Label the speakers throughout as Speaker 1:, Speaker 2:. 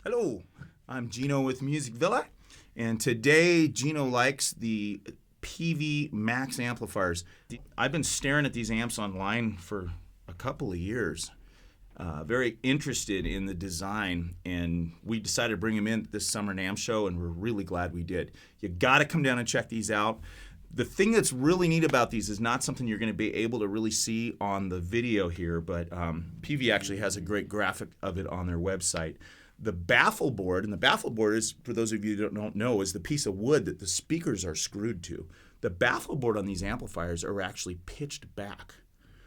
Speaker 1: Hello, I'm Gino with Music Villa, and today Gino likes the Peavey Max amplifiers. I've been staring at these amps online for a couple of years, very interested in the design, and we decided to bring them in this summer NAMM show, and we're really glad we did. You got to come down and check these out. The thing that's really neat about these is not something you're going to be able to really see on the video here, but Peavey actually has a great graphic of it on their website. The baffle board, and the baffle board is, for those of you who don't know, is the piece of wood that the speakers are screwed to. The baffle board on these amplifiers are actually pitched back.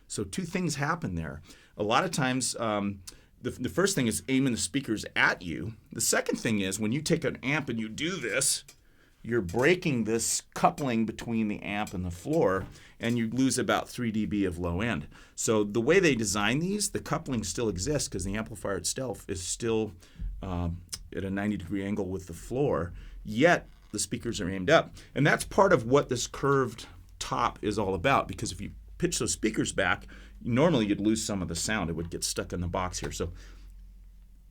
Speaker 1: So two things happen there. A lot of times, the first thing is aiming the speakers at you. The second thing is when you take an amp and you do this, you're breaking this coupling between the amp and the floor, and you lose about 3 dB of low end. So the way they design these, the coupling still exists because the amplifier itself is still at a 90-degree angle with the floor, yet the speakers are aimed up. And that's part of what this curved top is all about, because if you pitch those speakers back, normally you'd lose some of the sound. It would get stuck in the box here. So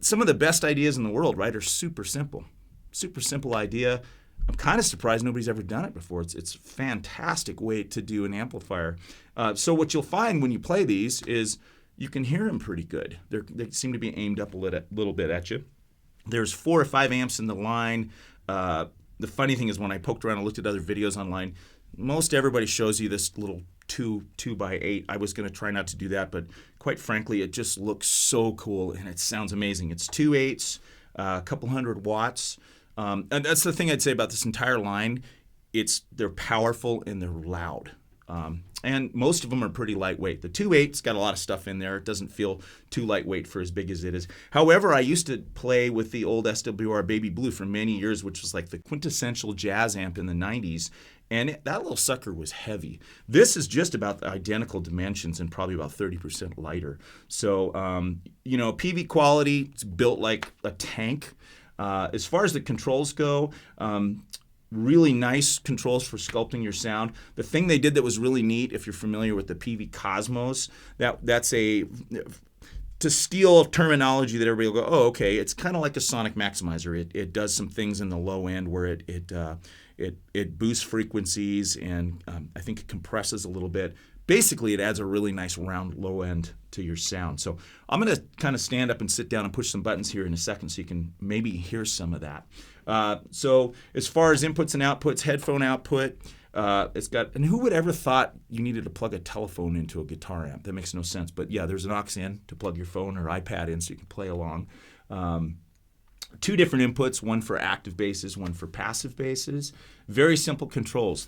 Speaker 1: some of the best ideas in the world, right, are super simple. Super simple idea. I'm kind of surprised nobody's ever done it before. It's a fantastic way to do an amplifier. So what you'll find when you play these is you can hear them pretty good. They seem to be aimed up a little bit at you. There's 4 or 5 amps in the line. The funny thing is when I poked around and looked at other videos online, most everybody shows you this little 2x8. I was going to try not to do that, but quite frankly, it just looks so cool and it sounds amazing. It's 2 8s, a couple hundred watts. And that's the thing I'd say about this entire line. They're powerful and they're loud. And most of them are pretty lightweight. The 2 8's got a lot of stuff in there. It doesn't feel too lightweight for as big as it is. However, I used to play with the old SWR Baby Blue for many years, which was like the quintessential jazz amp in the 90s. And that little sucker was heavy. This is just about the identical dimensions and probably about 30% lighter. So, Peavey quality, it's built like a tank. As far as the controls go, really nice controls for sculpting your sound. The thing they did that was really neat, if you're familiar with the Peavey Cosmos, that's to steal terminology that everybody will go, oh, okay, it's kind of like a sonic maximizer. It does some things in the low end where it boosts frequencies and I think it compresses a little bit. Basically, it adds a really nice round low end to your sound. So I'm going to kind of stand up and sit down and push some buttons here in a second so you can maybe hear some of that. So as far as inputs and outputs, headphone output, it's got, and who would ever thought you needed to plug a telephone into a guitar amp? That makes no sense. But yeah, there's an aux in to plug your phone or iPad in so you can play along. 2 different inputs, one for active basses, one for passive basses. Very simple controls.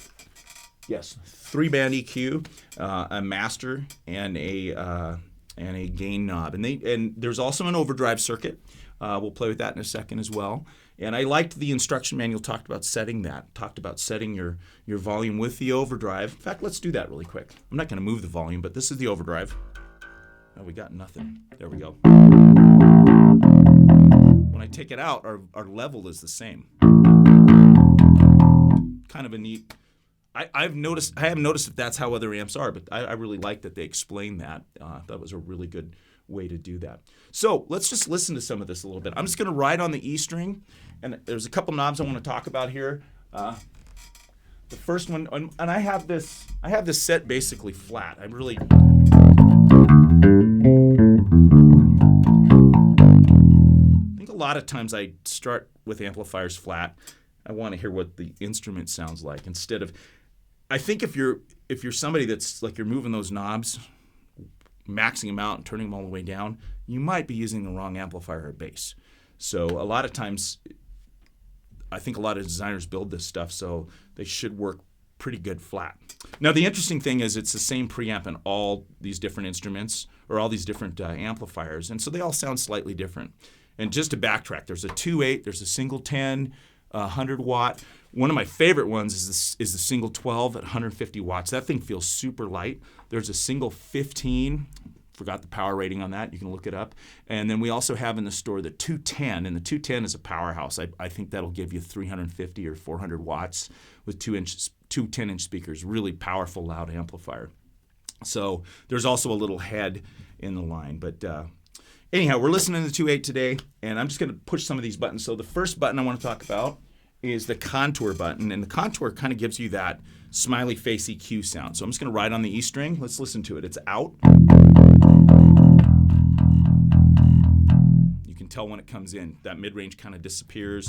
Speaker 1: Yes, 3-band EQ, a master, and a gain knob. And there's also an overdrive circuit. We'll play with that in a second as well. And I liked the instruction manual talked about setting your volume with the overdrive. In fact, let's do that really quick. I'm not going to move the volume, but this is the overdrive. Oh, we got nothing. There we go. When I take it out, our level is the same. Kind of a neat... I haven't noticed that that's how other amps are, but I really like that they explain that. That was a really good way to do that. So let's just listen to some of this a little bit. I'm just going to ride on the E string, and there's a couple knobs I want to talk about here. The first one, and I have this set basically flat. I think a lot of times I start with amplifiers flat. I want to hear what the instrument sounds like instead of. I think if you're somebody that's like you're moving those knobs, maxing them out and turning them all the way down, you might be using the wrong amplifier or bass. So a lot of times, I think a lot of designers build this stuff so they should work pretty good flat. Now the interesting thing is it's the same preamp in all these different instruments or all these different amplifiers, and so they all sound slightly different. And just to backtrack, there's a 2.8, there's a single 10, 100 watt. One of my favorite ones is the single 12 at 150 watts. That thing feels super light. There's a single 15. Forgot the power rating on that. You can look it up. And then we also have in the store the 210, and the 210 is a powerhouse. I think that'll give you 350 or 400 watts with 2-inch two 10-inch speakers, really powerful, loud amplifier. So there's also a little head in the line. But anyhow, we're listening to the 2.8 today, and I'm just going to push some of these buttons. So the first button I want to talk about is the contour button, and the contour kind of gives you that smiley face EQ sound. So I'm just going to ride on the E string. Let's listen to it. It's out. You can tell when it comes in. That mid-range kind of disappears.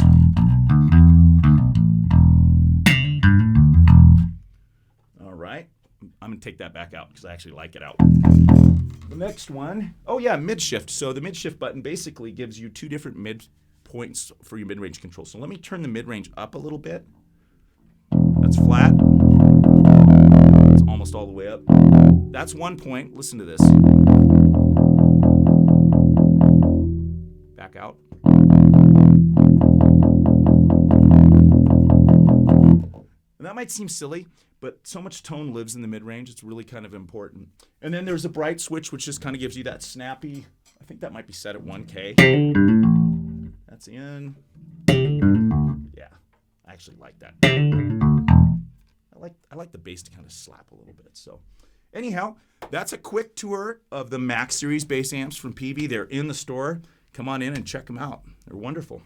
Speaker 1: All right. I'm going to take that back out because I actually like it out. The next one, oh yeah, mid-shift. So the mid-shift button basically gives you two different mid points for your mid-range control. So let me turn the mid-range up a little bit. That's flat. It's almost all the way up. That's 1 point. Listen to this. Back out. And that might seem silly, but so much tone lives in the mid-range, it's really kind of important. And then there's a bright switch, which just kind of gives you that snappy, I think that might be set at 1K. That's in. Yeah, I actually like that. I like the bass to kind of slap a little bit. So anyhow, that's a quick tour of the Max Series bass amps from Peavey. They're in the store. Come on in and check them out. They're wonderful.